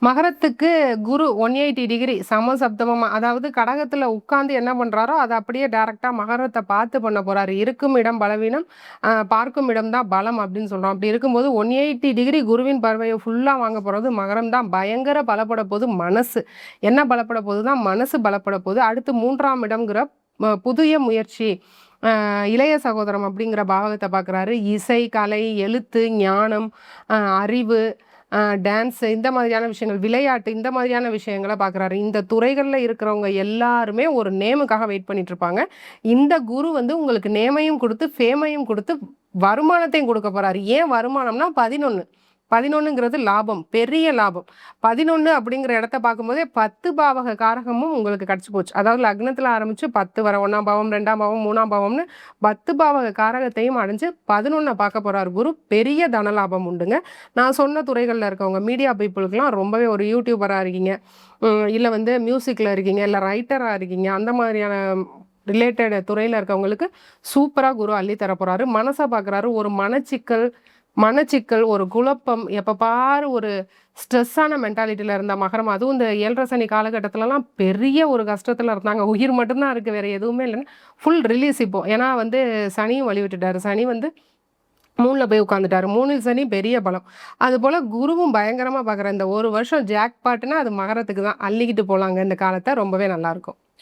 மகரத்துக்கு குரு 180 டிகிரி சமசப்தமமா, அதாவது கடகத்துல உட்கார்ந்து என்ன பண்றாரோ, அத அப்படியே டைரக்ட்டா மகரத்த பார்த்து பண்ண போறாரு. "இருக்கும் இடம் பலவீனம், பார்க்கும் இடம் தான் பலம்" அப்படின்னு சொல்றோம். அப்படி இருக்கும்போது 180 டிகிரி குருவின் பார்வைய ஃபுல்லா வாங்க போறது மகரம் தான். பயங்கர பலப்பட போது மனசு. என்ன பலப்பட போகுதுன்னா, மனசு பலப்பட போகுது. அடுத்து 3ஆம் இடம்ங்கிற புதிய முயற்சி, இளைய சகோதரம் அப்படிங்கிற பாவகத்த பார்க்குறாரு. இசை, கலை, எழுத்து, ஞானம், அறிவு, டான்ஸ் இந்த மாதிரியான விஷயங்கள், விளையாட்டு இந்த மாதிரியான விஷயங்கள பார்க்குறாரு. இந்த துறைகள்ல இருக்கிறவங்க எல்லாருமே ஒரு நேமுக்காக வெயிட் பண்ணிட்டு இருப்பாங்க. இந்த குரு வந்து உங்களுக்கு நேமையும் குடுத்து, ஃபேமையும் குடுத்து, வருமானத்தையும் குடுக்க போறாரு. ஏன் வருமானம்னா 11. 11ங்கிறது லாபம். பெரிய லாபம். 11 அப்படிங்கிற இடத்த பார்க்கும்போதே 10 பாவக காரகமும் உங்களுக்கு கிடைச்சு போச்சு. அதாவது லக்னத்துல ஆரம்பிச்சு 10 வர 1ஆம் பாவம், 2ஆம் பாவம், 3ஆம் பாவம்னு 10 பாவக காரகத்தையும் அடைஞ்சு 11 பார்க்க போறாரு குரு. பெரிய தனலாபம் உண்டுங்க. நான் சொன்ன துறைகள்ல இருக்கவங்க மீடியா பீப்புளுக்குலாம் ரொம்பவே ஒரு யூடியூபரா இருக்கீங்க, இல்ல வந்து மியூசிக்ல இருக்கீங்க, இல்ல ரைட்டரா இருக்கீங்க, அந்த மாதிரியான ரிலேட்டட் துறையில இருக்கவங்களுக்கு சூப்பரா குரு அள்ளி தரப்போறாரு. மனச பார்க்குறாரு. ஒரு மனச்சிக்கல், ஒரு குழப்பம், எப்ப பாரு ஒரு ஸ்ட்ரெஸ்ஸான மென்டாலிட்டில இருந்த மகரம், அதுவும் இந்த 7:30 சனி காலகட்டத்துலலாம் பெரிய ஒரு கஷ்டத்துல இருந்தாங்க. உயிர் மட்டும் தான் இருக்கு, வேற எதுவுமே இல்லன்னு. ஃபுல் ரிலீஸ் இப்போ. ஏன்னா வந்து சனியும் வழி விட்டுட்டாரு. சனி வந்து 3ல போய் உட்காந்துட்டாரு. 3ல் சனி பெரிய பலம். அதுபோல குருவும் பயங்கரமா பார்க்குறார். இந்த ஒரு வருஷம் ஜாக்பாட்னா அது மகரத்துக்கு தான். அள்ளிக்கிட்டு போலாங்க இந்த காலத்த. ரொம்பவே நல்லாயிருக்கும்.